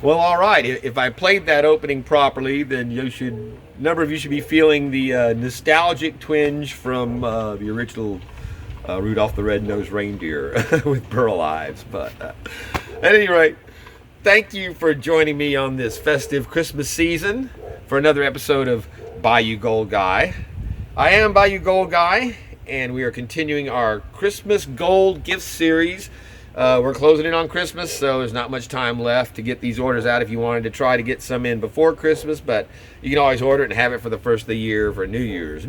Well, all right. If I played that opening properly, then a number of you should be feeling the nostalgic twinge from the original Rudolph the Red-Nosed Reindeer with Burl Ives. But at any rate, thank you for joining me on this festive Christmas season for another episode of Bayou Gold Guy. I am Bayou Gold Guy, and we are continuing our Christmas Gold gift series. We're closing in on Christmas, so there's not much time left to get these orders out if you wanted to try to get some in before Christmas, but you can always order it and have it for the first of the year for New Year's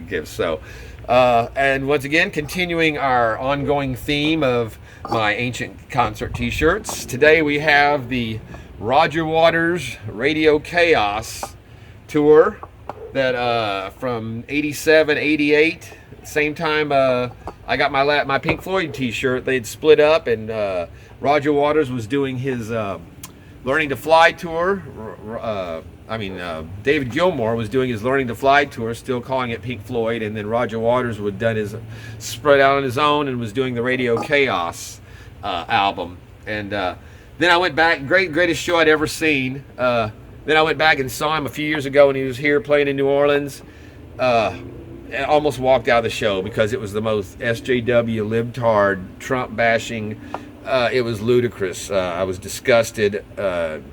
gifts. So, and once again, continuing our ongoing theme of my ancient concert t-shirts. Today we have the Roger Waters Radio Chaos tour that from 87, 88. Same time I got my Pink Floyd t-shirt. They'd split up, and Roger Waters was doing his Learning to Fly tour. David Gilmour was doing his Learning to Fly tour, still calling it Pink Floyd, and then Roger Waters would done his spread out on his own and was doing the Radio Chaos album. And then I went back, greatest show I'd ever seen. Then I went back and saw him a few years ago when he was here playing in New Orleans. I almost walked out of the show because it was the most SJW, libtard, Trump bashing. It was ludicrous. I was disgusted. And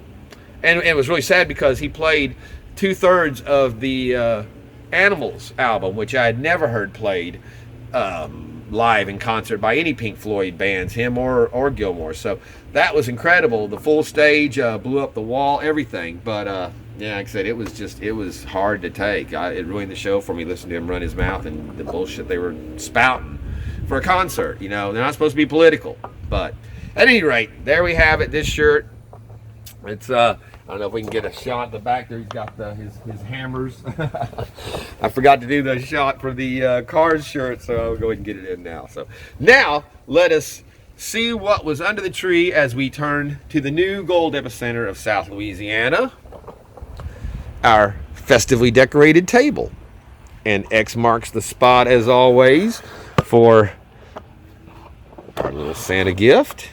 it was really sad because he played 2/3 of the Animals album, which I had never heard played live in concert by any Pink Floyd bands, him or Gilmour. So that was incredible. The full stage blew up the wall, everything. But yeah, like I said, it was hard to take. It ruined the show for me listening to him run his mouth and the bullshit they were spouting for a concert. You know, they're not supposed to be political. But at any rate, there we have it. This shirt. It's I don't know if we can get a shot at the back there. He's got his hammers. I forgot to do the shot for the Cars shirt, so I'll go ahead and get it in now. So now let us see what was under the tree as we turn to the new gold epicenter of South Louisiana. Our festively decorated table. And X marks the spot, as always, for our little Santa gift.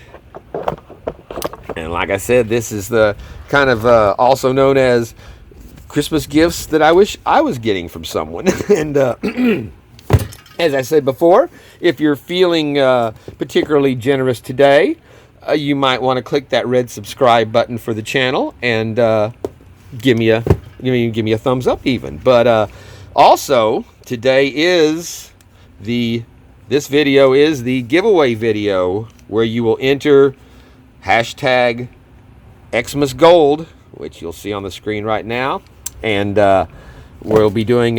And like I said, this is the kind of also known as Christmas gifts that I wish I was getting from someone. And as I said before, if you're feeling particularly generous today, you might want to click that red subscribe button for the channel and give me a thumbs up even. But also today is this video is the giveaway video where you will enter hashtag Xmas Gold, which you'll see on the screen right now, and we'll be doing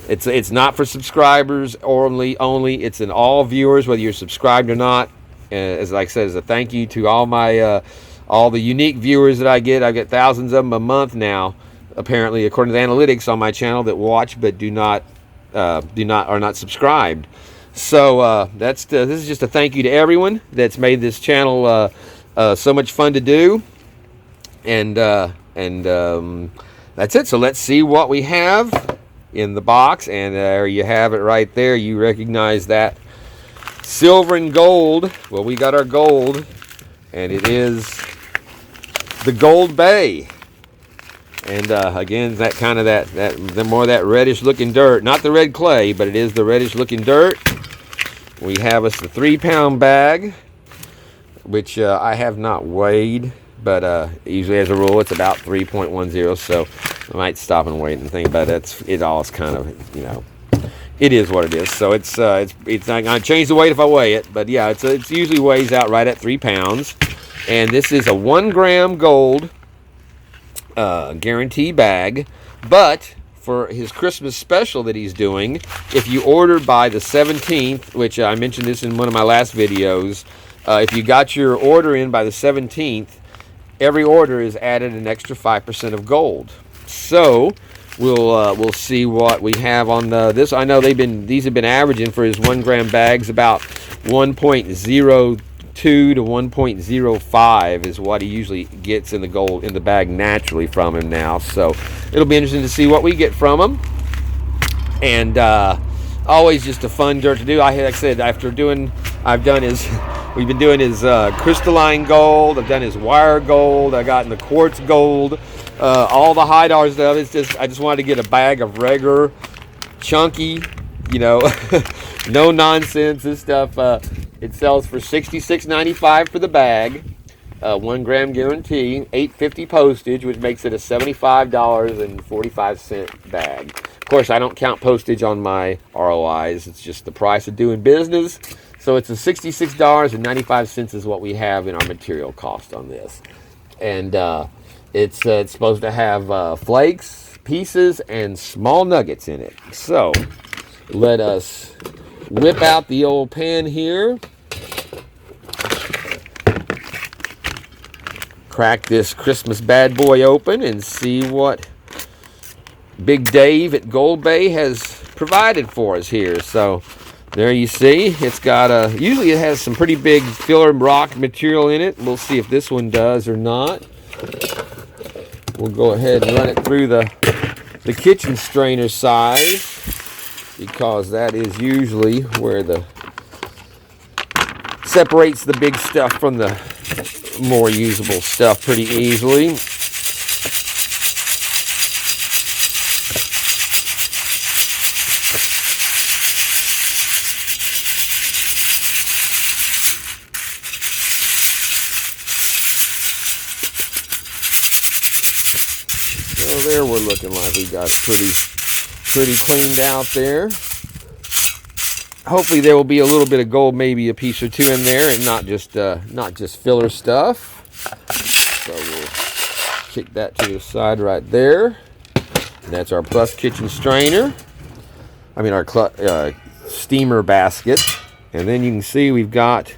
it's not for subscribers only. It's an all viewers, whether you're subscribed or not. As like I said, as a thank you to all my all the unique viewers that I get thousands of them a month now, apparently, according to the analytics on my channel, that watch but are not subscribed. So this is just a thank you to everyone that's made this channel so much fun to do. And that's it. So let's see what we have in the box. And there you have it right there. You recognize that silver and gold. Well, we got our gold, and it is the GOLDBAY. And again, that kind of the more of that reddish looking dirt, not the red clay, but it is the reddish looking dirt. We have us the 3-pound bag, which I have not weighed, but usually as a rule it's about 3.10. So I might stop and weigh and think about it. It all is kind of, you know, it is what it is. So it's not gonna change the weight if I weigh it, but yeah, it usually weighs out right at 3 pounds. And this is a 1 gram gold guarantee bag, but for his Christmas special that he's doing, if you order by the 17th, which I mentioned this in one of my last videos, if you got your order in by the 17th, every order is added an extra 5% of gold. So we'll see what we have on this. I know these have been averaging for his 1 gram bags about 1.02 to 1.05 is what he usually gets in the bag naturally from him now. So it'll be interesting to see what we get from him. And always just a fun dirt to do. Like I said, I've done his We've been doing his crystalline gold. I've done his wire gold. I got in the quartz gold. All the high dollar stuff. It's just I just wanted to get a bag of regular, chunky, you know, no nonsense. This stuff it sells for $66.95 for the bag. 1 gram guarantee, $8.50 postage, which makes it a $75.45 bag. Of course, I don't count postage on my ROIs. It's just the price of doing business. So it's a $66.95 is what we have in our material cost on this. And it's supposed to have flakes, pieces, and small nuggets in it. So let us whip out the old pan here. Crack this Christmas bad boy open and see what Big Dave at GOLDBAY has provided for us here. So there you see, it's got usually it has some pretty big filler rock material in it. We'll see if this one does or not. We'll go ahead and run it through the kitchen strainer size, because that is usually where the separates the big stuff from the more usable stuff pretty easily. So there we're looking like we got it pretty cleaned out there. Hopefully there will be a little bit of gold, maybe a piece or two in there, and not just filler stuff. So we'll kick that to the side right there. And that's our plus kitchen strainer. I mean our steamer basket. And then you can see we've got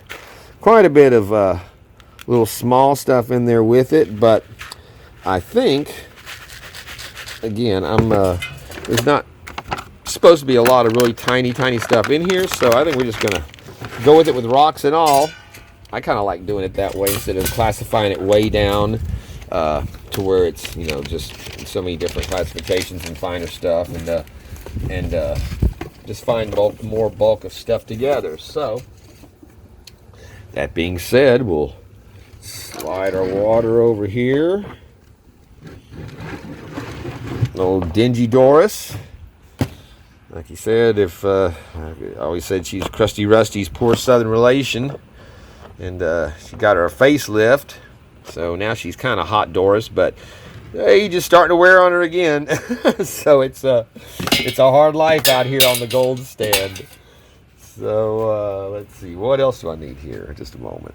quite a bit of little small stuff in there with it. But I think, again, there's not supposed to be a lot of really tiny stuff in here, so I think we're just gonna go with it with rocks and all. I kind of like doing it that way instead of classifying it way down to where it's, you know, just so many different classifications and finer stuff, and just find more bulk of stuff together. So that being said, we'll slide our water over here. Old Dingy Doris. Like he said, I always said she's Crusty Rusty's poor southern relation, and she got her a facelift, so now she's kind of hot Doris, but hey, just starting to wear on her again. So it's a hard life out here on the gold stand. So let's see, what else do I need here? Just a moment.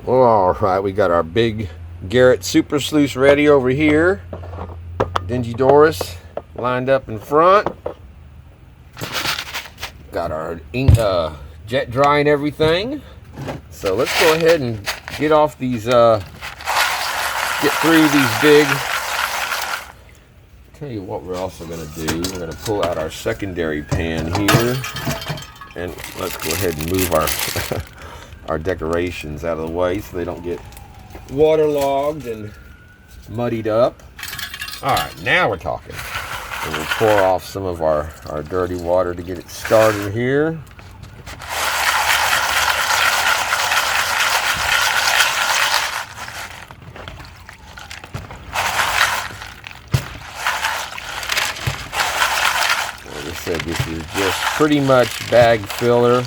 All right, we got our big Garrett Super Sluice ready over here. Dingy Doris lined up in front. Got our ink, jet dry and everything. So let's go ahead and get off these, get through these big. Tell you what we're also going to do. We're going to pull out our secondary pan here, and let's go ahead and move our decorations out of the way so they don't get waterlogged and muddied up. All right, now we're talking. And we'll pour off some of our dirty water to get it started here. Like I said, this is just pretty much bag filler.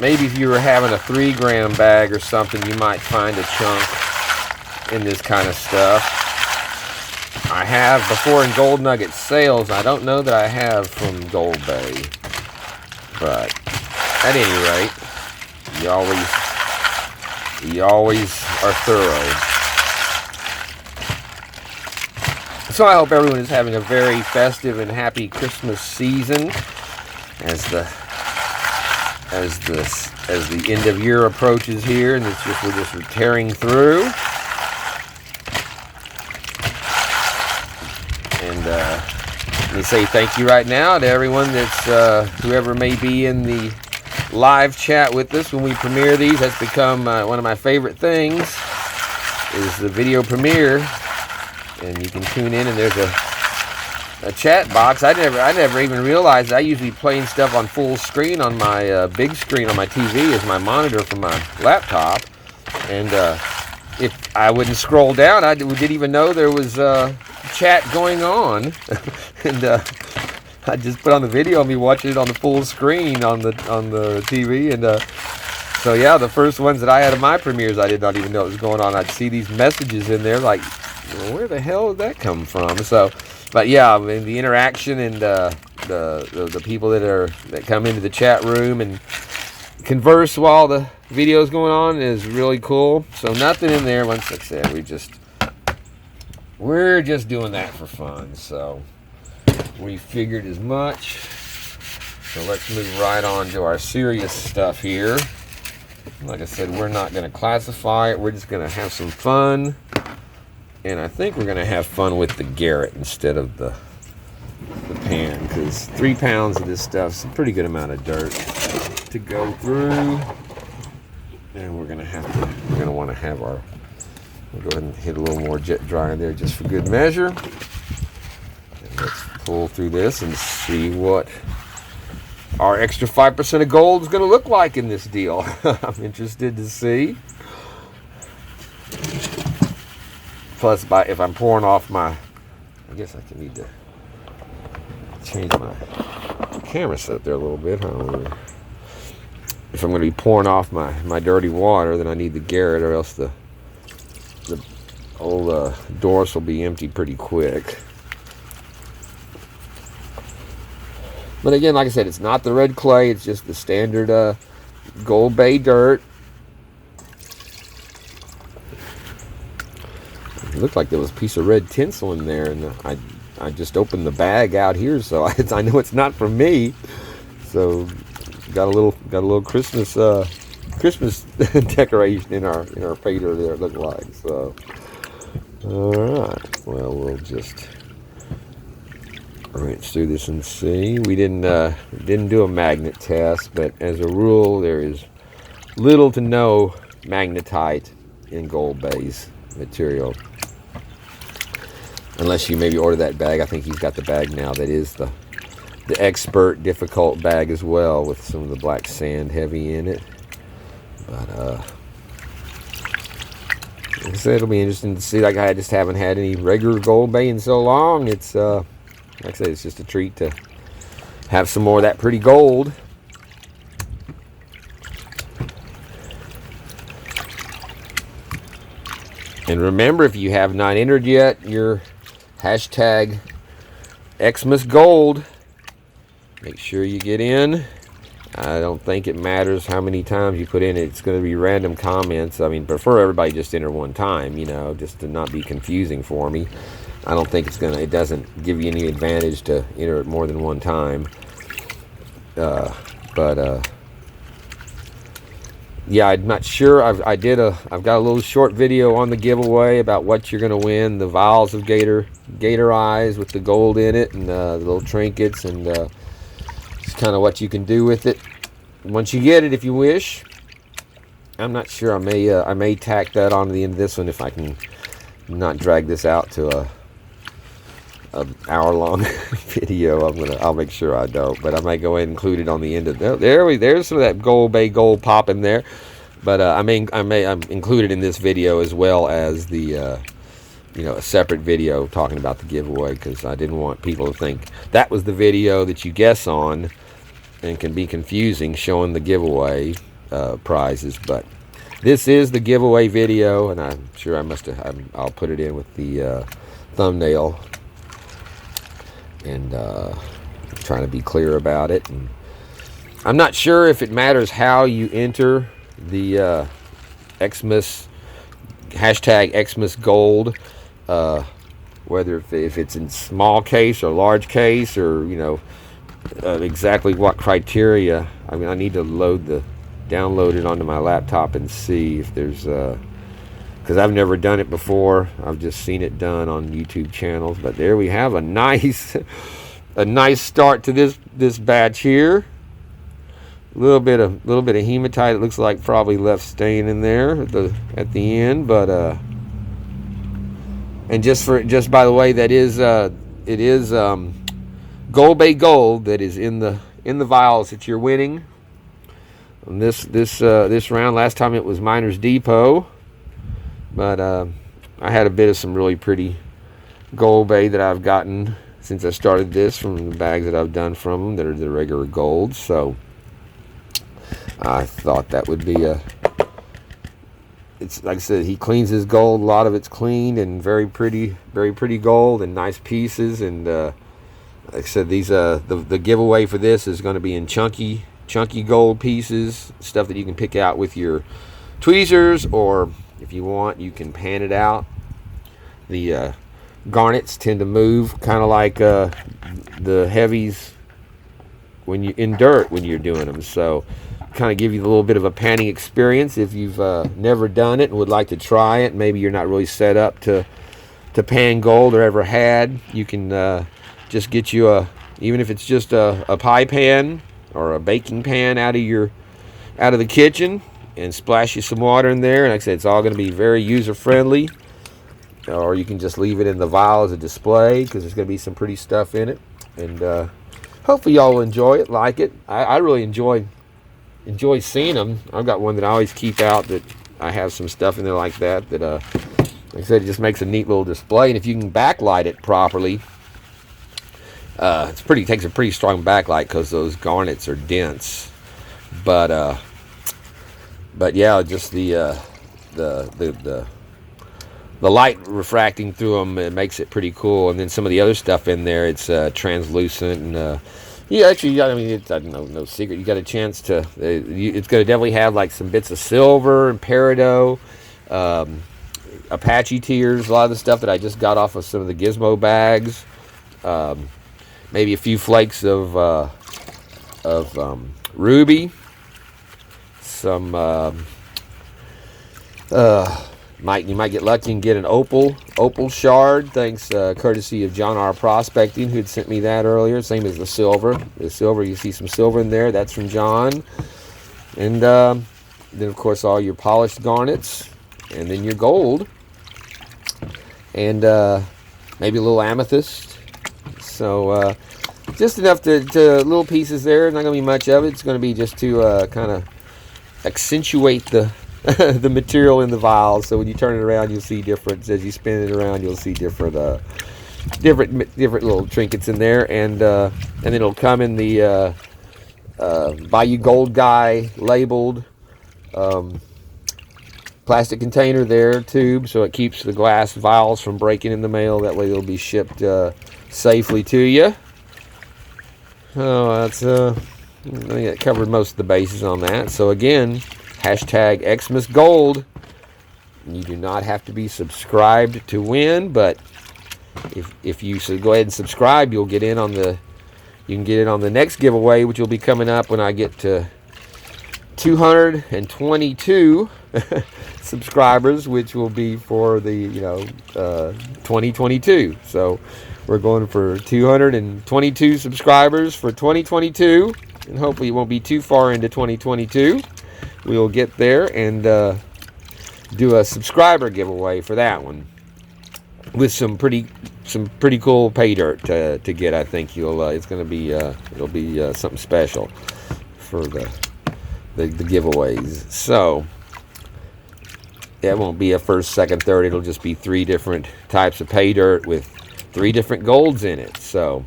Maybe if you were having a 3 gram bag or something, you might find a chunk in this kind of stuff. I have before in Gold Nugget sales. I don't know that I have from GOLDBAY, but at any rate, you always are thorough. So I hope everyone is having a very festive and happy Christmas season as the end of year approaches here, and we're just tearing through. And let me say thank you right now to everyone that's whoever may be in the live chat with us when we premiere these. That's become one of my favorite things, is the video premiere. And you can tune in, and there's a chat box. I never even realized. I usually playing stuff on full screen on my big screen on my TV as my monitor for my laptop, and if I wouldn't scroll down, I didn't even know there was chat going on, and I just put on the video of me watching it on the full screen on the TV, and so yeah, the first ones that I had of my premieres, I did not even know what was going on. I'd see these messages in there like, well, where the hell did that come from? So, but yeah, I mean, the interaction and the people that come into the chat room and converse while the video's going on is really cool. So nothing in there. Once I said, we're just doing that for fun. So we figured as much. So let's move right on to our serious stuff here. Like I said, we're not going to classify it. We're just going to have some fun. And I think we're going to have fun with the Garrett instead of the pan, because 3 pounds of this stuff's a pretty good amount of dirt to go through. And we're going to want to have our, we'll go ahead and hit a little more jet dry in there just for good measure. And let's pull through this and see what our extra 5% of gold is going to look like in this deal. I'm interested to see. Plus, if I'm pouring off my, I guess I can need to change my camera set there a little bit. If I'm going to be pouring off my dirty water, then I need the Garrett, or else the old doors will be empty pretty quick. But again, like I said, it's not the red clay. It's just the standard GOLDBAY dirt. It looked like there was a piece of red tinsel in there, and I just opened the bag out here, so I know it's not for me. So got a little Christmas decoration in our PAYDIRT there. It looked like. So all right, well, we'll just rinse through this and see. We didn't do a magnet test, but as a rule, there is little to no magnetite in GOLDBAY's material, unless you maybe order that bag. I think he's got the bag now that is the expert difficult bag as well, with some of the black sand heavy in it. But like I said, it'll be interesting to see. Like, I just haven't had any regular GOLDBAY in so long. It's like I said, it's just a treat to have some more of that pretty gold. And remember, if you have not entered yet your hashtag Xmas Gold, make sure you get in. I don't think it matters how many times you put in. It's going to be random comments. I mean, prefer everybody just enter one time, just to not be confusing for me. I don't think it doesn't give you any advantage to enter it more than one time. Yeah, I'm not sure. I've got a little short video on the giveaway about what you're going to win: the vials of gator eyes with the gold in it, and the little trinkets, and just kind of what you can do with it once you get it, if you wish. I'm not sure. I may tack that on to the end of this one if I can not drag this out to a hour-long video. I'll make sure I don't, but I might go ahead and include it on the end of there's some of that GOLDBAY gold pop in there. But I may include it in this video as well as the a separate video talking about the giveaway, because I didn't want people to think that was the video that you guess on and can be confusing showing the giveaway prizes. But this is the giveaway video, and I'm sure I'll put it in with the thumbnail. And trying to be clear about it. And I'm not sure if it matters how you enter the Xmas hashtag Xmas Gold, whether if it's in small case or large case, or exactly what criteria. I mean, I need to download it onto my laptop and see if there's because I've never done it before. I've just seen it done on YouTube channels. But there we have a nice start to this batch here. A little bit of hematite. It looks like probably left stain in there at the end. But and just by the way, that is it is GOLDBAY gold that is in the vials that you're winning. And this round, last time it was Miners Depot, but I had a bit of some really pretty GOLDBAY that I've gotten since I started this from the bags that I've done from them that are the regular gold. So I thought that would be it's like I said, he cleans his gold. A lot of it's cleaned and very pretty gold and nice pieces. And like I said, these the giveaway for this is going to be in chunky gold pieces, stuff that you can pick out with your tweezers, or if you want, you can pan it out. The garnets tend to move kind of like the heavies when you in dirt when you're doing them, so kind of give you a little bit of a panning experience if you've never done it and would like to try it. Maybe you're not really set up to pan gold or ever had. You can just get you even if it's just a pie pan or a baking pan out of the kitchen, and splash you some water in there. And like I said, it's all going to be very user friendly. Or you can just leave it in the vial as a display, because there's going to be some pretty stuff in it. And hopefully y'all will enjoy it, like it. I really enjoy seeing them. I've got one that I always keep out that I have some stuff in there like that like I said, it just makes a neat little display. And if you can backlight it properly, takes a pretty strong backlight because those garnets are dense. But yeah, just the light refracting through them, it makes it pretty cool. And then some of the other stuff in there, it's translucent. And yeah, actually, I mean, it's no secret. You got a chance to. It's going to definitely have like some bits of silver and peridot, Apache tears, a lot of the stuff that I just got off of some of the Gizmo bags. Maybe a few flakes of ruby. Some you might get lucky and get an opal shard, thanks courtesy of John R. Prospecting, who'd sent me that earlier. Same as the silver. The silver, you see some silver in there. That's from John. And then of course all your polished garnets, and then your gold, and maybe a little amethyst. So just enough to little pieces there. Not gonna be much of it. It's gonna be just to kind of accentuate the the material in the vial. So when you turn it around, you'll see different. As you spin it around, you'll see different little trinkets in there. And then it'll come in the Bayou Gold Guy labeled plastic container there, tube, so it keeps the glass vials from breaking in the mail. That way they'll be shipped safely to you. Oh, that's I think that covered most of the bases on that. So again, hashtag XmasGold. You do not have to be subscribed to win, but if you go ahead and subscribe, you'll get in on the next giveaway, which will be coming up when I get to 222 subscribers, which will be for the 2022. So we're going for 222 subscribers for 2022, and hopefully it won't be too far into 2022. We will get there and do a subscriber giveaway for that one with some pretty cool pay dirt to get. I think it's going to be it'll be something special for the giveaways. So it won't be a first, second, third. It'll just be 3 different types of pay dirt with 3 different golds in it. So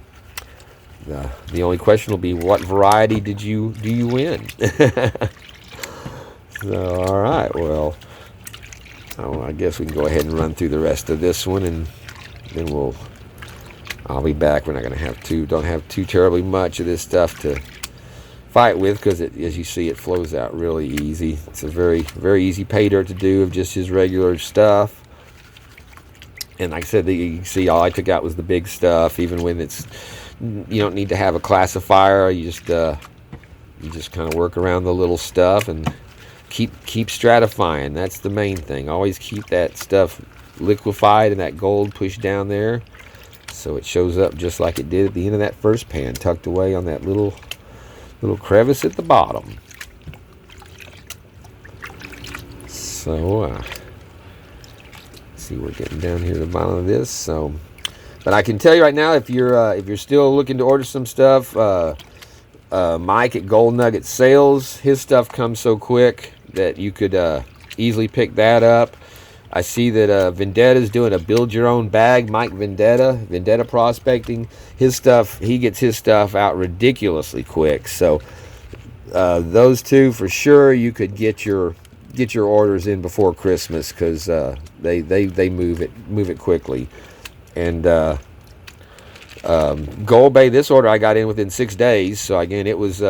the only question will be, what variety do you win? So all right, well, I guess we can go ahead and run through the rest of this one, and then I'll be back. We're not going to don't have too terribly much of this stuff to fight with, because as you see, it flows out really easy. It's a very, very easy pay dirt to do of just his regular stuff. And like I said, you can see all I took out was the big stuff. Even when you don't need to have a classifier. You just kind of work around the little stuff and keep stratifying. That's the main thing. Always keep that stuff liquefied and that gold pushed down there, so it shows up just like it did at the end of that first pan, tucked away on that little crevice at the bottom. So see, we're getting down here to the bottom of this. So But I can tell you right now, if you're still looking to order some stuff, Mike at Gold Nugget Sales, his stuff comes so quick that you could easily pick that up. I see that Vendetta's doing a build your own bag. Mike Vendetta Prospecting, his stuff, he gets his stuff out ridiculously quick. So those two for sure, you could get your orders in before Christmas, because they move it quickly. And GOLDBAY, this order I got in within 6 days. So again, it was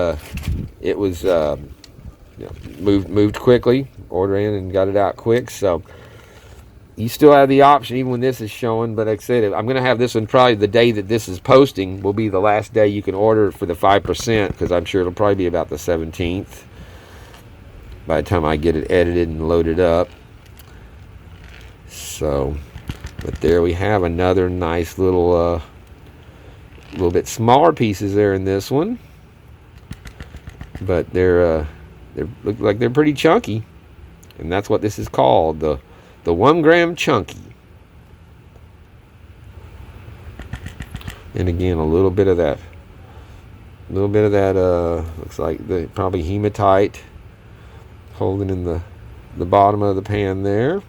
moved quickly. Order in and got it out quick. So you still have the option even when this is showing. But like I said, I'm going to have this one probably the day that this is posting will be the last day you can order for the 5%, because I'm sure it'll probably be about the 17th by the time I get it edited and loaded up. So, but there we have another nice little bit smaller pieces there in this one, but they look like they're pretty chunky, and that's what this is called, the 1 gram chunky. And again, a little bit of that looks like probably hematite holding in the bottom of the pan there.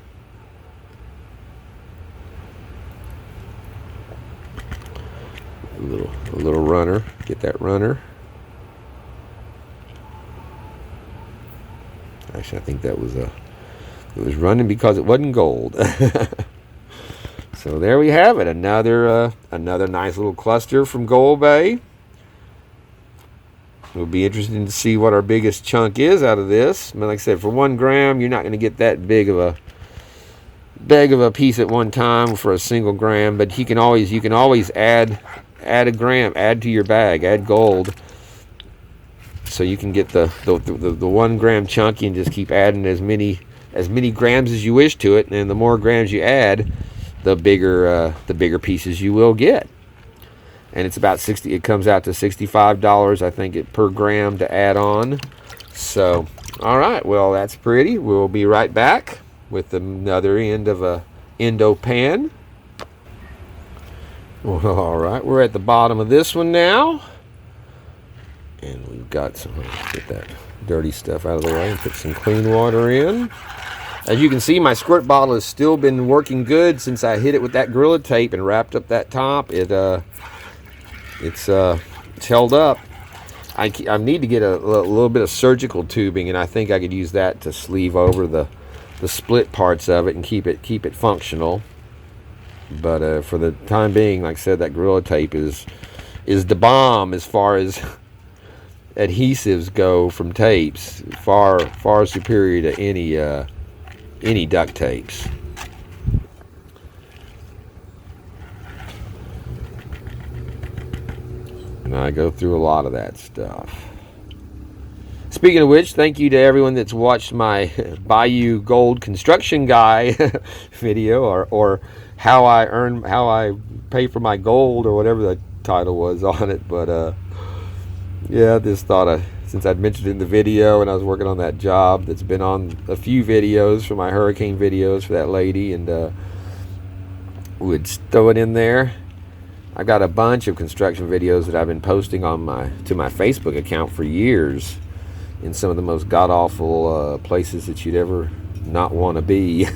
A little runner. Get that runner. Actually, I think it was running because it wasn't gold. So there we have it. Another nice little cluster from GOLDBAY. It'll be interesting to see what our biggest chunk is out of this. I mean, like I said, for 1 gram, you're not going to get that big of a piece at one time for a single gram. But you can always add a gram, add to your bag, add gold, so you can get the 1 gram chunky and just keep adding as many grams as you wish to it. And the more grams you add, the bigger pieces you will get. And it's about it comes out to $65, I think, per gram to add on. So, all right, well, that's pretty. We'll be right back with another end of a endo pan. Well, all right, we're at the bottom of this one now, and we've got some. Let's get that dirty stuff out of the way and put some clean water in. As you can see, my squirt bottle has still been working good since I hit it with that Gorilla Tape and wrapped up that top. It's held up. I need to get a little bit of surgical tubing, and I think I could use that to sleeve over the split parts of it and keep it functional. But for the time being, like I said, that Gorilla Tape is the bomb as far as adhesives go from tapes. Far superior to any duct tapes. And I go through a lot of that stuff. Speaking of which, thank you to everyone that's watched my Bayou Gold Construction Guy video, or how I pay for my gold, or whatever the title was on it. But yeah, just thought since I'd mentioned it in the video, and I was working on that job that's been on a few videos for my hurricane videos for that lady, and would throw it in there. I've got a bunch of construction videos that I've been posting to my Facebook account for years, in some of the most god-awful places that you'd ever not want to be.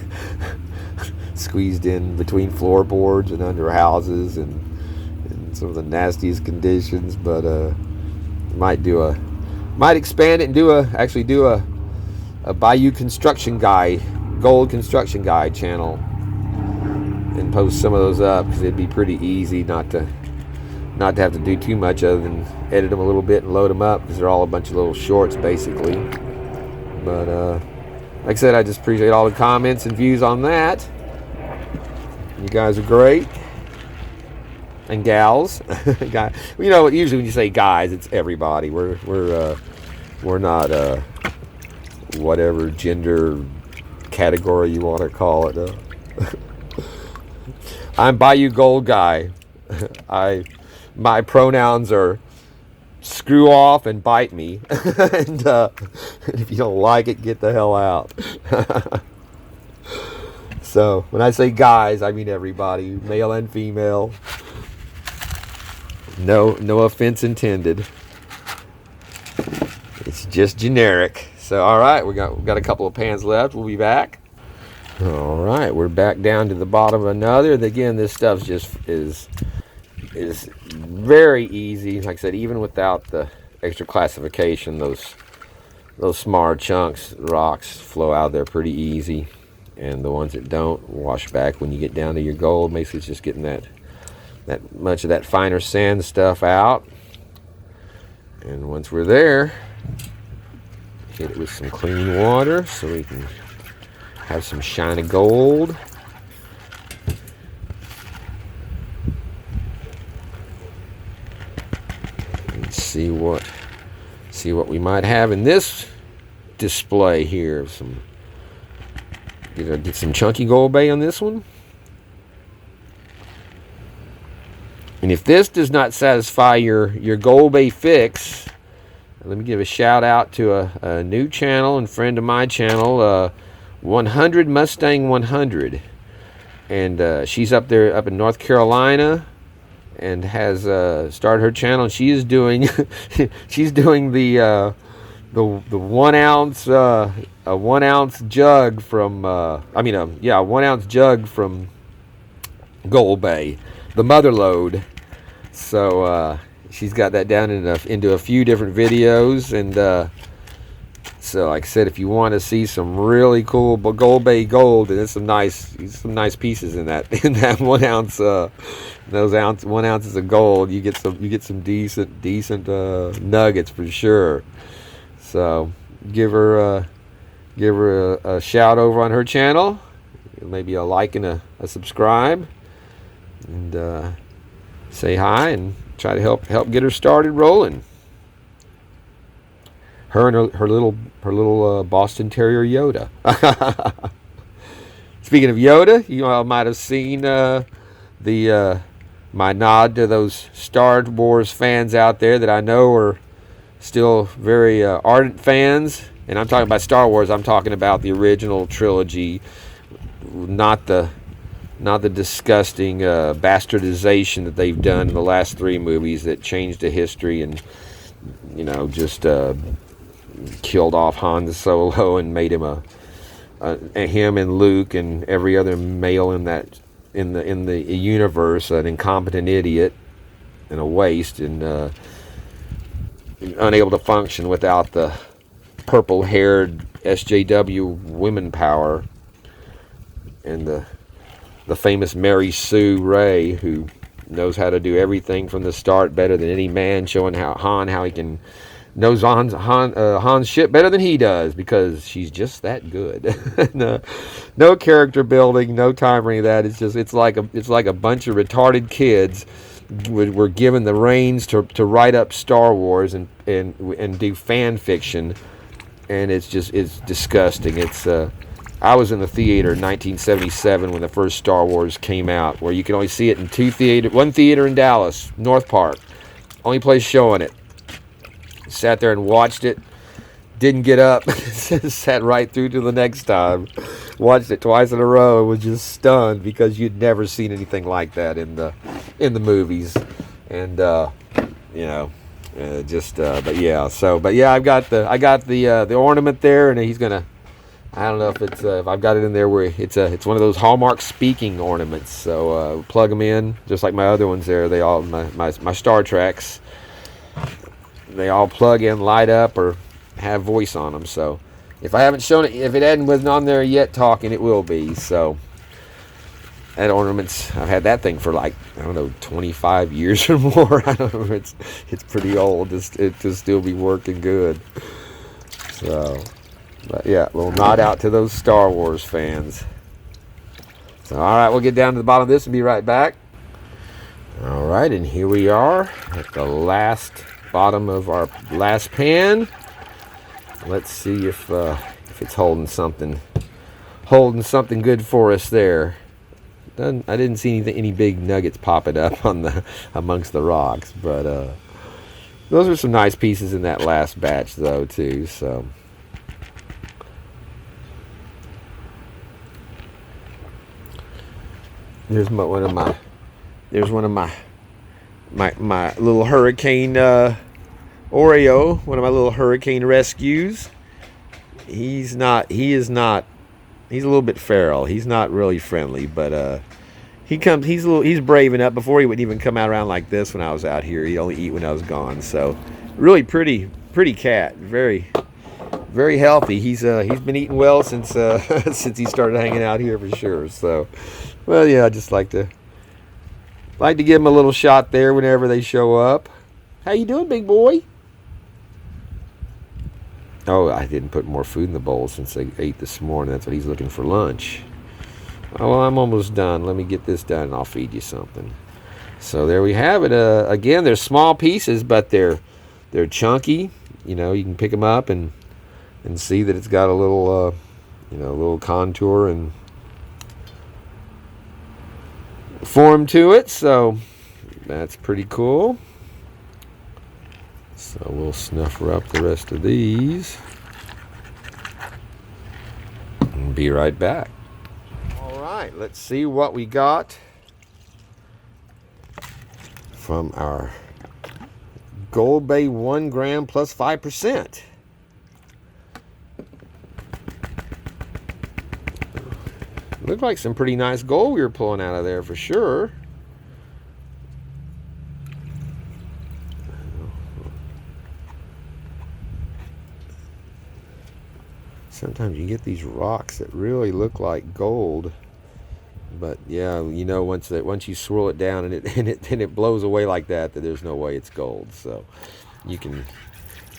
Squeezed in between floorboards and under houses, and some of the nastiest conditions. But might expand it and actually do a Bayou Construction Guy, Gold Construction Guy channel, and post some of those up, because it'd be pretty easy not to have to do too much other than edit them a little bit and load them up, because they're all a bunch of little shorts basically. But like I said, I just appreciate all the comments and views on that. You guys are great. And gals. You know, usually when you say guys, it's everybody. We're not whatever gender category you want to call it. I'm Bayou Gold Guy. My pronouns are screw off and bite me. And if you don't like it, get the hell out. So when I say guys, I mean everybody, male and female. No offense intended. It's just generic. So all right, we got a couple of pans left. We'll be back. All right, we're back down to the bottom of another. Again, this stuff just is very easy. Like I said, even without the extra classification, those smaller chunks, rocks, flow out there pretty easy. And the ones that don't wash back when you get down to your gold. Basically, it's just getting that much of that finer sand stuff out. And once we're there, hit it with some clean water so we can have some shiny gold. And see what we might have in this display here. Get some chunky GOLDBAY on this one. And if this does not satisfy your GOLDBAY fix, let me give a shout out to a new channel and friend of my channel, 100 Mustang 100, and she's up in North Carolina, and has started her channel. And she is doing she's doing the 1 ounce a 1 ounce jug from 1 ounce jug from GOLDBAY, the mother load. So she's got that down into a few different videos, and so like I said, if you want to see some really cool GOLDBAY gold, and there's some nice pieces in that 1 ounce those 1 ounces of gold, you get some decent nuggets for sure. So give her a shout over on her channel, maybe a like and a subscribe, and say hi and try to help get her started rolling. Her and her little Boston Terrier Yoda. Speaking of Yoda, you all might have seen my nod to those Star Wars fans out there that I know are still very ardent fans. And I'm talking about Star Wars. I'm talking about the original trilogy, not the disgusting bastardization that they've done in the last 3 movies that changed the history and just killed off Han Solo and made him him and Luke and every other male in the universe an incompetent idiot and a waste, and unable to function without the purple-haired SJW women power and the famous Mary Sue Ray, who knows how to do everything from the start better than any man, showing how he can knows Han's shit better than he does, because she's just that good. No character building, no time or any of that. It's like a bunch of retarded kids were given the reins to write up Star Wars and do fan fiction, and it's disgusting. I was in the theater in 1977 when the first Star Wars came out, where you can only see it in one theater in Dallas, North Park, only place showing it. Sat there and watched it, didn't get up, sat right through to the next time, watched it twice in a row, and was just stunned because you'd never seen anything like that in the movies. And but yeah, I got the ornament there, and he's gonna, I don't know if I've got it in there where it's one of those Hallmark speaking ornaments. So plug them in just like my other ones there. They all my Star Treks. They all plug in, light up, or have voice on them. So if I haven't shown it, if it wasn't on there yet talking, it will be. So that ornaments, I've had that thing for 25 years or more. I don't know. It's pretty old. It to still be working good. So, but yeah, a little nod out to those Star Wars fans. So all right, we'll get down to the bottom of this and be right back. All right, and here we are at the bottom of our last pan. Let's see if it's holding something good for us there. I didn't see any big nuggets popping up amongst the rocks, but those are some nice pieces in that last batch though too. So There's one of my little hurricane Oreo, one of my little hurricane rescues. He is not, he's a little bit feral. He's not really friendly, but he's brave enough. Before he would even come out around like this when I was out here. He'd only eat when I was gone. So really pretty cat. Very, very healthy. He's been eating well since since he started hanging out here for sure. So, well, yeah, I just like to give him a little shot there whenever they show up. How you doing, big boy? Oh, I didn't put more food in the bowl since they ate this morning. That's what he's looking for lunch. Oh, well, I'm almost done. Let me get this done and I'll feed you something. So there we have it. Again, they're small pieces, but they're chunky. You know, you can pick them up and see that it's got a little, little contour and form to it. So that's pretty cool. So we'll snuffer up the rest of these and be right back. All right, let's see what we got from our GOLDBAY 1 gram plus 5%. Looked like some pretty nice gold we were pulling out of there for sure. Sometimes you get these rocks that really look like gold, but yeah, you know, once you swirl it down and it blows away like that, there's no way it's gold. So you can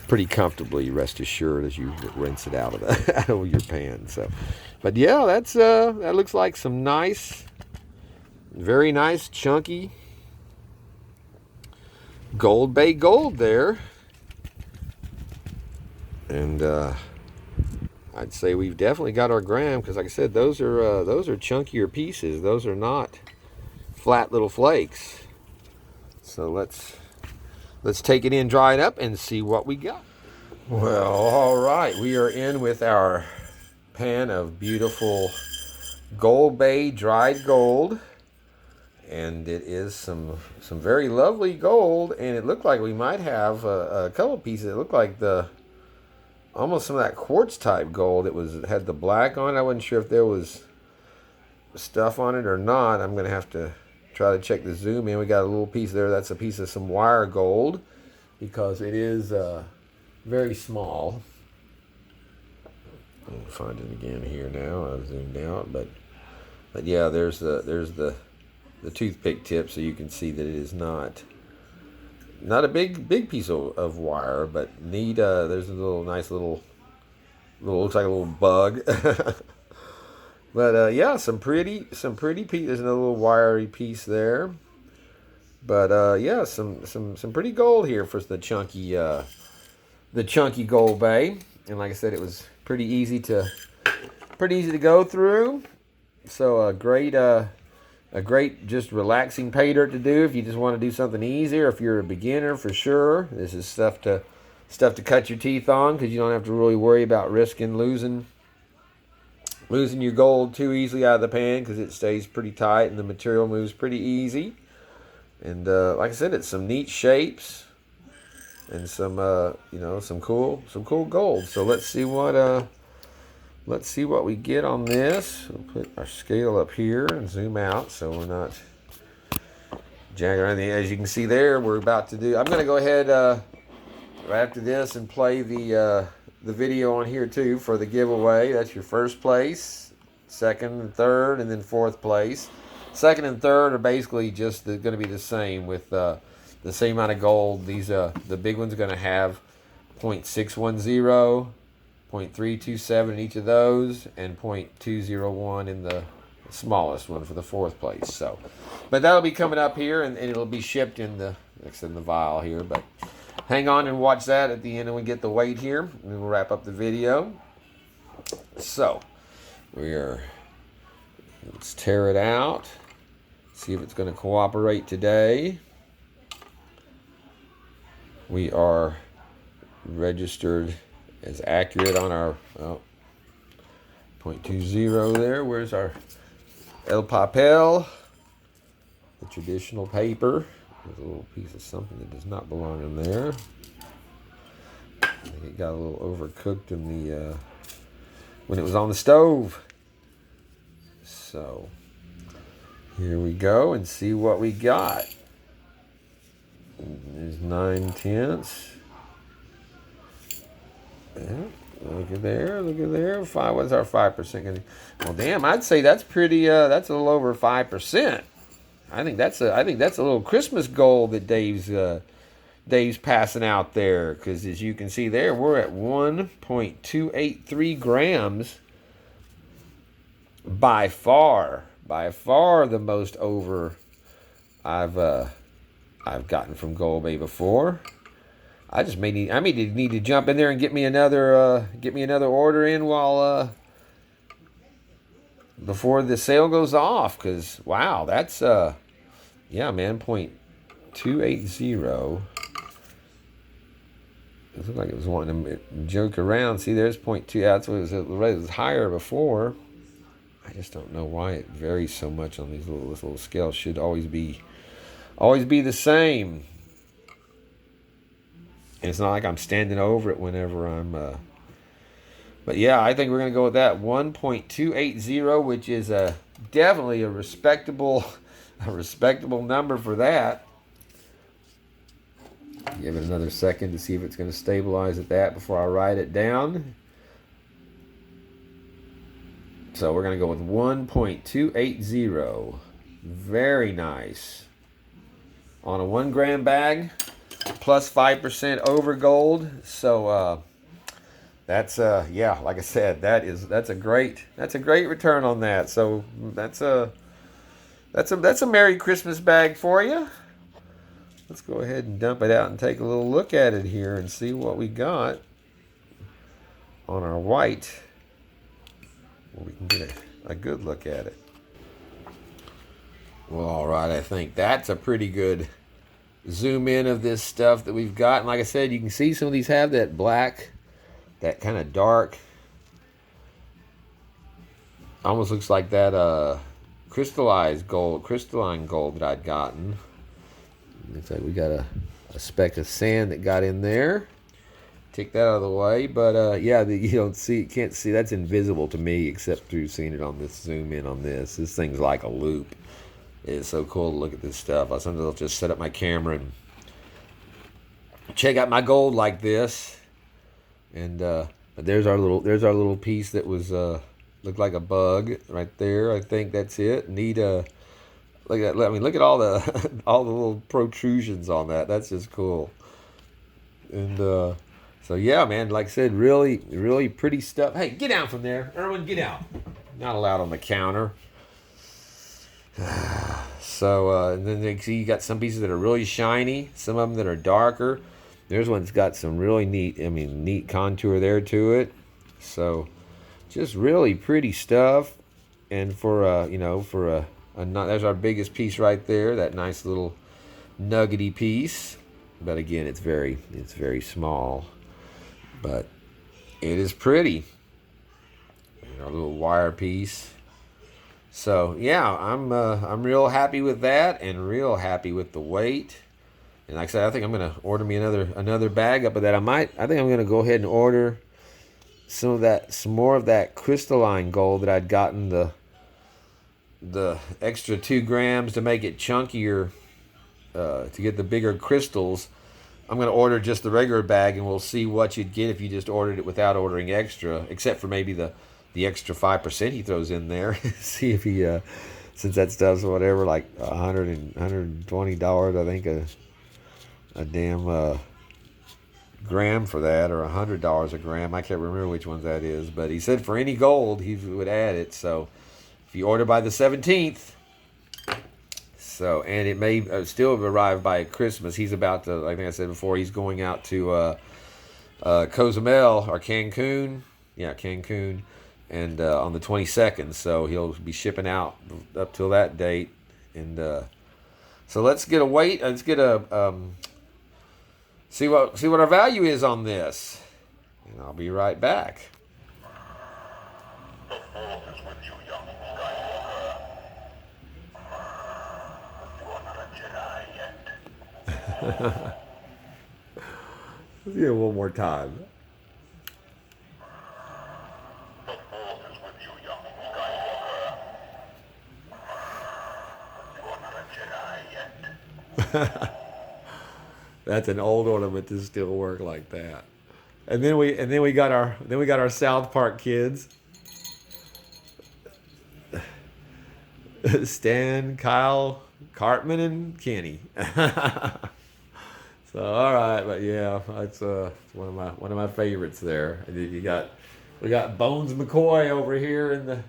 pretty comfortably rest assured as you rinse it out of your pan. So, but yeah, that looks like some nice, very nice chunky GOLDBAY gold there, and I'd say we've definitely got our gram, because like I said, those are chunkier pieces. Those are not flat little flakes. So let's take it in, dry it up, and see what we got. Well, all right, we are in with our pan of beautiful GOLDBAY dried gold, and it is some very lovely gold. And it looked like we might have a couple pieces. It looked like almost some of that quartz type gold. It had the black on it. I wasn't sure if there was stuff on it or not. I'm gonna have to try to check the zoom in. We got a little piece there. That's a piece of some wire gold, because it is very small. I'll find it again here now. I've zoomed out, but yeah, there's the toothpick tip, so you can see that it is not a big piece of wire, but neat. There's a nice little looks like a little bug. But yeah, some pretty piece. There's another little wiry piece there. But yeah, some pretty gold here for the chunky GOLDBAY. And like I said, it was pretty easy to go through. So a great just relaxing pay dirt to do if you just want to do something easier. If you're a beginner, for sure, this is stuff to cut your teeth on, because you don't have to really worry about risking losing your gold too easily out of the pan, because it stays pretty tight and the material moves pretty easy. And like I said, it's some neat shapes and some some cool gold. So let's see what we get on this. We'll put our scale up here and zoom out so we're not jagging around. As you can see there, we're about to do. I'm going to go ahead right after this and play the video on here too for the giveaway. That's your first place, second and third, and then fourth place. Second and third are basically just going to be the same with the same amount of gold. These the big one's going to have 0.610, 0.327 in each of those, and 0.201 in the smallest one for the fourth place. So, but that'll be coming up here, and it'll be shipped in the vial here. But hang on and watch that at the end, and we get the weight here, and we'll wrap up the video. So let's tear it out, see if it's going to cooperate today. We are registered as accurate on our 0.20 there. Where's our El Papel? the traditional paper. There's a little piece of something that does not belong in there. I think it got a little overcooked in the when it was on the stove. So here we go and see what we got. There's 9/10. Yeah, look at there, look at there. What's our 5%? Well, damn, I'd say that's pretty. That's a little over 5%. I think that's a little Christmas gold that Dave's passing out there. Because as you can see there, we're at 1.283 grams. By far the most over I've gotten from GOLDBAY before. I may need to jump in there and get me another order in while before the sale goes off, because wow, that's yeah, man, 0.280. It looked like it was wanting to joke around. See, there's 0.2. That's what it was higher before. I just don't know why it varies so much on these little scales. Should always be the same. And it's not like I'm standing over it whenever I'm. But yeah, I think we're gonna go with that 1.280, which is definitely a respectable number for that. Give it another second to see if it's going to stabilize at that before I write it down. So we're going to go with 1.280. Very nice. On a 1 gram bag, plus 5% over gold. So that's yeah, like I said, that's a great return on that. So that's a Merry Christmas bag for you. Let's go ahead and dump it out and take a little look at it here and see what we got on our white. Well, we can get a good look at it. Well, all right, I think that's a pretty good zoom in of this stuff that we've got. And like I said, you can see some of these have that black, that kind of dark, almost looks like that crystalline gold that I'd gotten. Looks like we got a speck of sand that got in there. Take that out of the way. But yeah, you can't see. That's invisible to me except through seeing it on this zoom in on this. This thing's like a loop. It's so cool to look at this stuff. Sometimes I'll just set up my camera and check out my gold like this. And but there's our little piece that was looked like a bug right there. I think that's it. Neat. Look at that. I mean, look at all the little protrusions on that. That's just cool. And so yeah, man. Like I said, really, really pretty stuff. Hey, get down from there, Erwin. Get out. Not allowed on the counter. So and then you see you got some pieces that are really shiny. Some of them that are darker. There's one that's got some really neat contour there to it. So just really pretty stuff. And for there's our biggest piece right there, that nice little nuggety piece. But again, it's very small, but it is pretty. And our little wire piece. So yeah, I'm real happy with that, and real happy with the weight. And like I said, I think I'm gonna order me another bag up of that. I think I'm gonna go ahead and order some more of that crystalline gold that I'd gotten the extra 2 grams to make it chunkier, to get the bigger crystals. I'm going to order just the regular bag, and we'll see what you'd get if you just ordered it without ordering extra, except for maybe the extra 5% he throws in there. See if he, since that stuff's whatever, like $120, I think, a damn gram for that, or $100 a gram. I can't remember which one that is, but he said for any gold, he would add it. So if you order by the 17th, and it may still arrive by Christmas. He's about to, like I said before, he's going out to Cozumel or Cancun. Yeah, Cancun, and on the 22nd. So he'll be shipping out up till that date. And so let's get a weight. Let's get a see what our value is on this, and I'll be right back. Let's get it one more time. That's an old ornament to still work like that. And then we got our South Park kids. Stan, Kyle, Cartman, and Kenny. So all right, but yeah, that's one of my favorites there. And then we got Bones McCoy over here in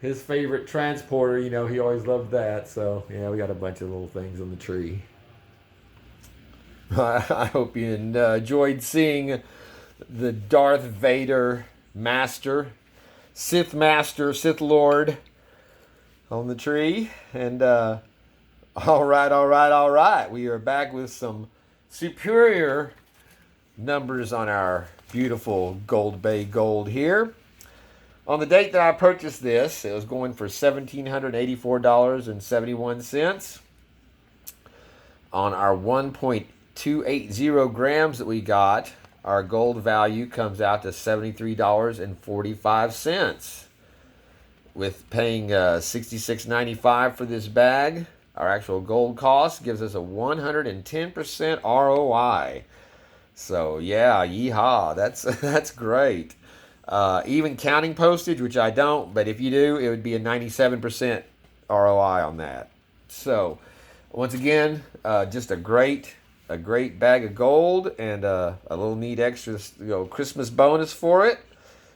his favorite transporter. You know, he always loved that. So yeah, we got a bunch of little things on the tree. I hope you enjoyed seeing the Darth Vader Sith Lord on the tree. And all right. We are back with some superior numbers on our beautiful GOLDBAY gold here. On the date that I purchased this, it was going for $1,784.71. On our 1.280 grams that we got, our gold value comes out to $73.45. With paying $66.95 for this bag, our actual gold cost gives us a 110% ROI. So yeah, yeehaw, that's great. Even counting postage, which I don't, but if you do, it would be a 97% ROI on that. So once again, just a great bag of gold, and a little neat extra Christmas bonus for it.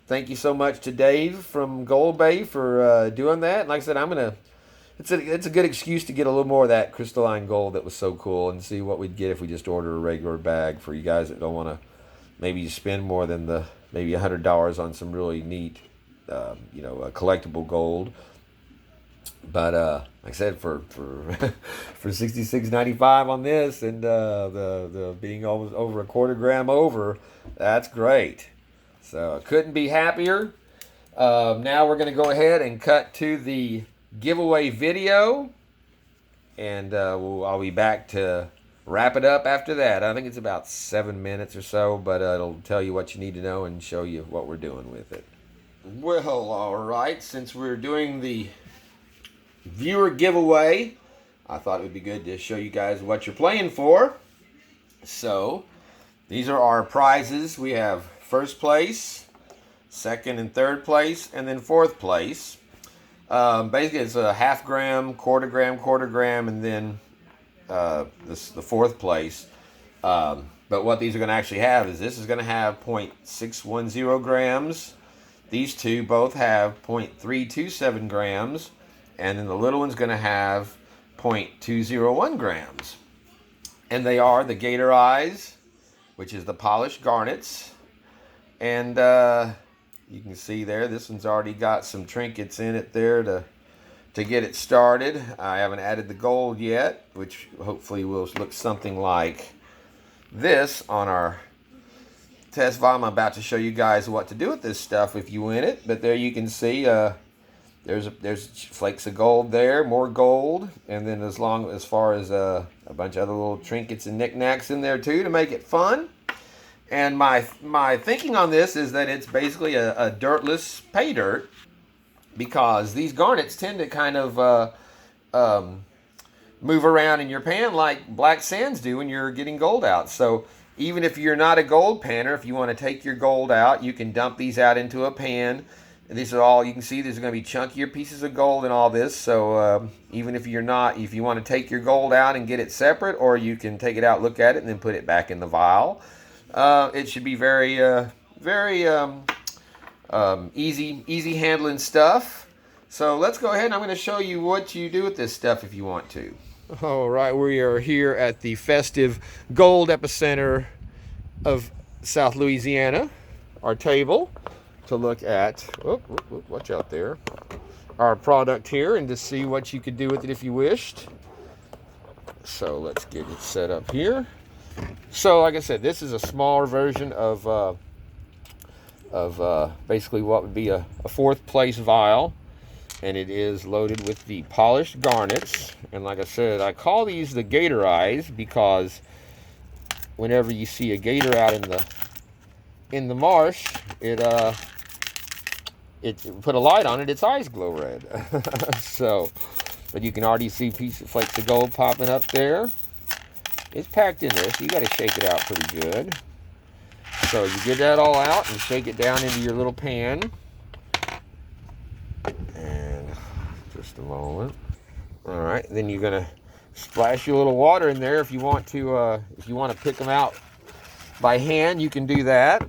Thank you so much to Dave from GOLDBAY for doing that. And like I said, it's a good excuse to get a little more of that crystalline gold that was so cool, and see what we'd get if we just order a regular bag, for you guys that don't want to maybe spend more than maybe $100 on some really neat, collectible gold. But like I said, for for $66.95 on this, and the being almost over a quarter gram over, that's great. So I couldn't be happier. Now we're going to go ahead and cut to the giveaway video, and I'll be back to wrap it up after that. I think it's about 7 minutes or so, but it'll tell you what you need to know and show you what we're doing with it. Well, all right, since we're doing the viewer giveaway, I thought it would be good to show you guys what you're playing for. So these are our prizes. We have first place, second and third place, and then fourth place. Basically, it's a half gram, quarter gram, and then the fourth place. But what these are going to actually have is, this is going to have 0.610 grams. These two both have 0.327 grams. And then the little one's going to have 0.201 grams. And they are the Gator Eyes, which is the polished garnets. And you can see there, this one's already got some trinkets in it there to get it started. I haven't added the gold yet, which hopefully will look something like this on our test vial. I'm about to show you guys what to do with this stuff if you win it. But there you can see there's flakes of gold there, more gold, and then as far as a bunch of other little trinkets and knickknacks in there too to make it fun. And my thinking on this is that it's basically a dirtless pay dirt, because these garnets tend to kind of move around in your pan like black sands do when you're getting gold out. So even if you're not a gold panner, if you want to take your gold out, you can dump these out into a pan. And these are all, you can see there's going to be chunkier pieces of gold in all this. So even if you want to take your gold out and get it separate, or you can take it out, look at it, and then put it back in the vial. It should be very easy handling stuff. So let's go ahead and I'm going to show you what you do with this stuff if you want to. All right, we are here at the festive gold epicenter of South Louisiana. Our table to look at, watch out there, our product here, and to see what you could do with it if you wished. So let's get it set up here. So like I said, this is a smaller version of basically what would be a fourth place vial, and it is loaded with the polished garnets. And like I said, I call these the Gator Eyes because whenever you see a gator out in the marsh, it put a light on it, its eyes glow red. So, but you can already see pieces of flakes of gold popping up there. It's packed in there, so you got to shake it out pretty good. So you get that all out and shake it down into your little pan. And just a moment. All right, then you're gonna splash your little water in there if you want to pick them out by hand. You can do that,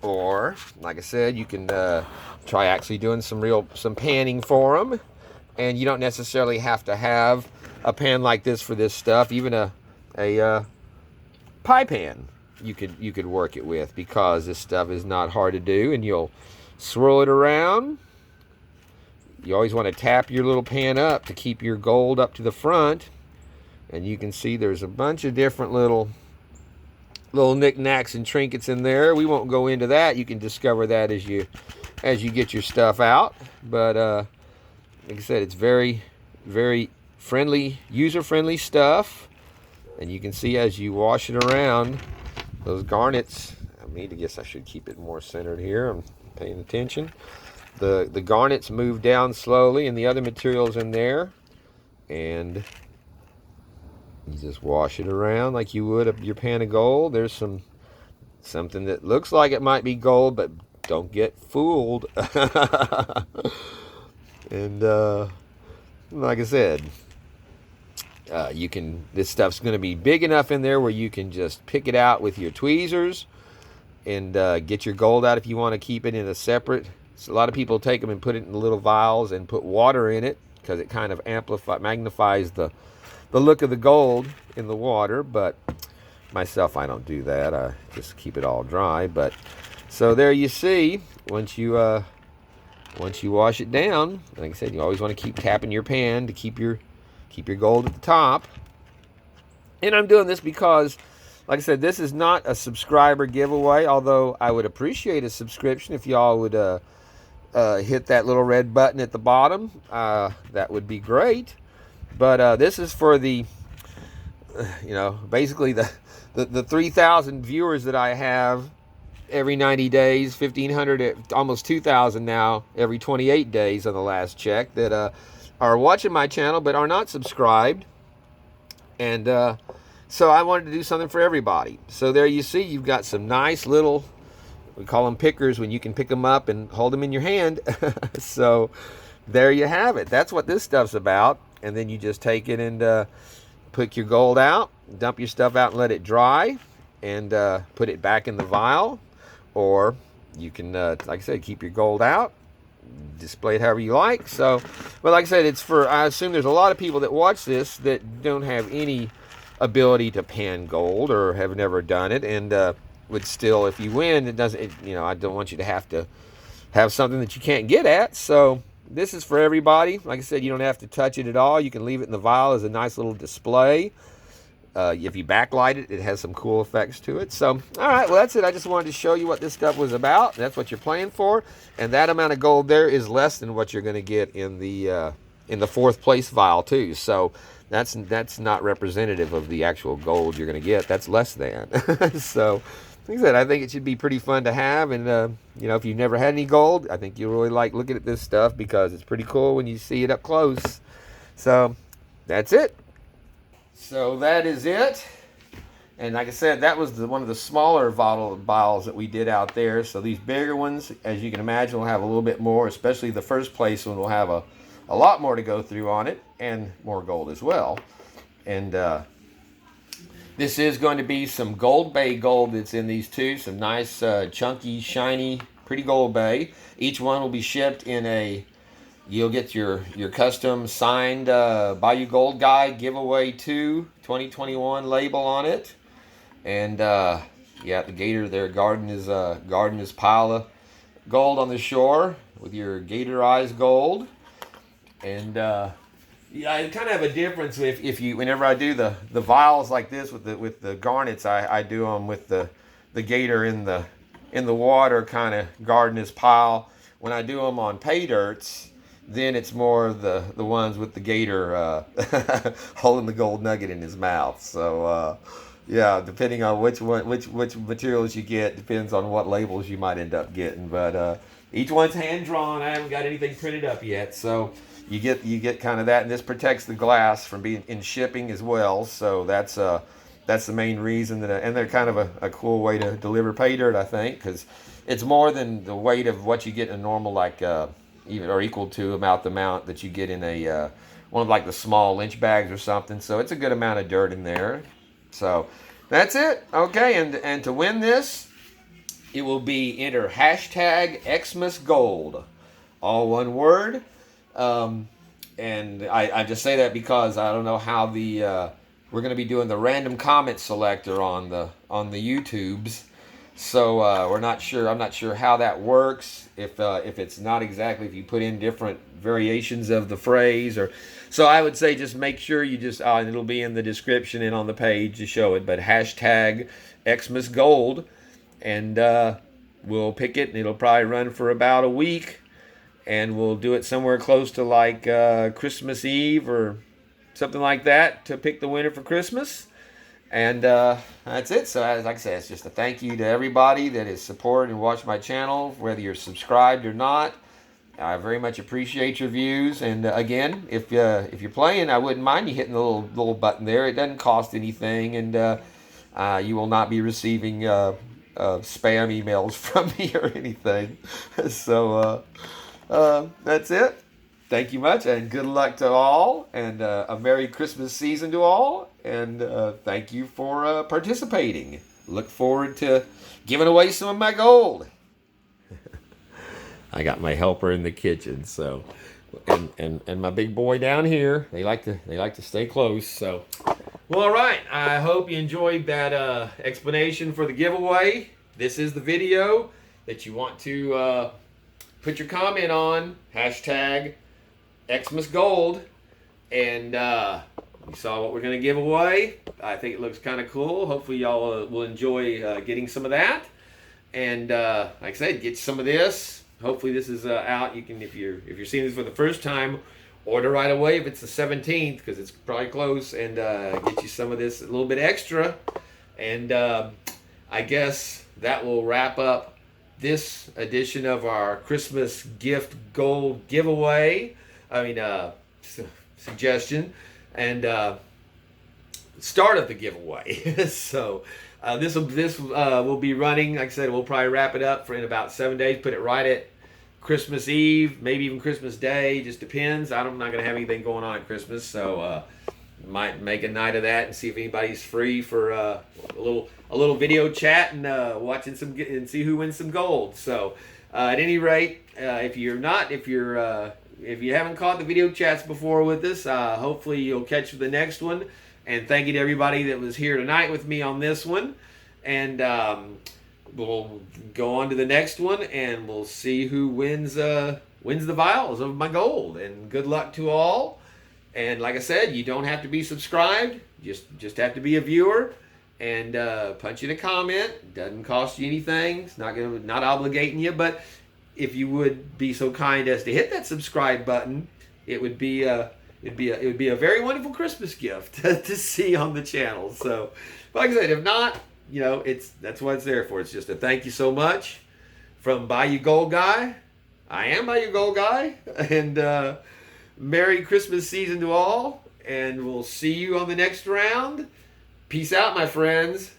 or like I said, you can try actually doing some panning for them. And you don't necessarily have to have a pan like this for this stuff. Even a pie pan you could work it with, because this stuff is not hard to do. And you'll swirl it around. You always want to tap your little pan up to keep your gold up to the front. And you can see there's a bunch of different little knickknacks and trinkets in there. We won't go into that. You can discover that as you get your stuff out. But like I said, it's very, very friendly, user-friendly stuff. And you can see as you wash it around, those garnets. I guess I should keep it more centered here. I'm paying attention. The garnets move down slowly, and the other materials in there, and you just wash it around like you would your pan of gold. There's something that looks like it might be gold, but don't get fooled. And like I said, this stuff's going to be big enough in there where you can just pick it out with your tweezers and get your gold out if you want to keep it in a separate. So a lot of people take them and put it in little vials and put water in it, because it kind of magnifies the look of the gold in the water. But myself, I don't do that. I just keep it all dry. But so there you see, once you wash it down, like I said, you always want to keep tapping your pan to keep your gold at the top. And I'm doing this because, like I said, this is not a subscriber giveaway, although I would appreciate a subscription if y'all would hit that little red button at the bottom. That would be great. But this is for the, basically the 3,000 viewers that I have every 90 days, 1,500, almost 2,000 now every 28 days on the last check, that are watching my channel but are not subscribed. And so I wanted to do something for everybody. So there you see, you've got some nice little, we call them pickers, when you can pick them up and hold them in your hand. So there you have it. That's what this stuff's about. And then you just take it and pick your gold out, dump your stuff out and let it dry, and put it back in the vial. Or you can, like I said, keep your gold out, display it however you like. So, but like I said, it's for, I assume there's a lot of people that watch this that don't have any ability to pan gold or have never done it, and would still, if you win, it doesn't, I don't want you to have something that you can't get at. So this is for everybody. Like I said, you don't have to touch it at all. You can leave it in the vial as a nice little display. If you backlight it, it has some cool effects to it. So, all right, well, that's it. I just wanted to show you what this stuff was about. That's what you're playing for. And that amount of gold there is less than what you're going to get in the fourth place vial, too. So that's not representative of the actual gold you're going to get. That's less than. So, like I said, I think it should be pretty fun to have. And, if you've never had any gold, I think you'll really like looking at this stuff, because it's pretty cool when you see it up close. So, that's it. So that is it. And like I said, that was one of the smaller vials that we did out there. So these bigger ones, as you can imagine, will have a little bit more, especially the first place one will have a lot more to go through on it, and more gold as well. And this is going to be some GOLDBAY gold that's in these two. Some nice, chunky, shiny, pretty GOLDBAY. Each one will be shipped in a, you'll get your custom signed Bayou Gold Guy Giveaway 2 2021 label on it. And yeah, the gator there guarding his pile of gold on the shore with your gator eyes gold. And yeah, I kind of have a difference if you, whenever I do the vials like this with the garnets, I do them with the gator in the water, kind of guarding his pile. When I do them on PAYDIRTs, then it's more the ones with the gator holding the gold nugget in his mouth. So Yeah, depending on which materials you get, depends on what labels you might end up getting. But each one's hand drawn. I haven't got anything printed up yet, so you get kind of that, and this protects the glass from being in shipping as well. So that's the main reason that, and they're kind of a cool way to deliver pay dirt, I think, because it's more than the weight of what you get in a normal like even or equal to about the amount that you get in a one of like the small lynch bags or something. So it's a good amount of dirt in there. So that's it. Okay, and to win this, it will be enter hashtag Xmas Gold, all one word. And I just say that because I don't know how the we're going to be doing the random comment selector on the YouTubes. So we're not sure. I'm not sure how that works. If it's not exactly, if you put in different variations of the phrase, or so I would say just make sure you just and it'll be in the description and on the page to show it. But hashtag Xmas Gold, and we'll pick it, and it'll probably run for about a week, and we'll do it somewhere close to like Christmas Eve or something like that to pick the winner for Christmas. And that's it. So as like I said, it's just a thank you to everybody that has supported and watched my channel, whether you're subscribed or not. I very much appreciate your views. And again, if you're playing, I wouldn't mind you hitting the little button there. It doesn't cost anything, and you will not be receiving spam emails from me or anything. So that's it. Thank you much, and good luck to all, and a Merry Christmas season to all, and thank you for participating. Look forward to giving away some of my gold. I got my helper in the kitchen, so and my big boy down here. They like to stay close. So, well, all right. I hope you enjoyed that explanation for the giveaway. This is the video that you want to put your comment on. Hashtag Xmas Gold, and you saw what we're going to give away. I think it looks kind of cool. Hopefully y'all will enjoy getting some of that, and like I said, get some of this. Hopefully this is out. You can, if you're seeing this for the first time, order right away if it's the 17th, because it's probably close, and get you some of this a little bit extra. And I guess that will wrap up this edition of our Christmas gift gold giveaway. Suggestion, and start of the giveaway. So this will be running. Like I said, we'll probably wrap it up in about 7 days. Put it right at Christmas Eve, maybe even Christmas Day. Just depends. I'm not going to have anything going on at Christmas, so might make a night of that and see if anybody's free for a little video chat and watching some and see who wins some gold. So at any rate, if you haven't caught the video chats before with us, hopefully you'll catch the next one. And thank you to everybody that was here tonight with me on this one. And we'll go on to the next one, and we'll see who wins the vials of my gold. And good luck to all. And like I said, you don't have to be subscribed. Just have to be a viewer. And punch in a comment. It doesn't cost you anything. It's not obligating you, but if you would be so kind as to hit that subscribe button, it would be a very wonderful Christmas gift to see on the channel. So, like I said, if not, that's what it's there for. It's just a thank you so much from Bayou Gold Guy. I am Bayou Gold Guy, and Merry Christmas season to all, and we'll see you on the next round. Peace out, my friends.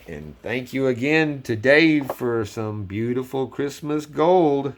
And thank you again to Dave for some beautiful Christmas gold.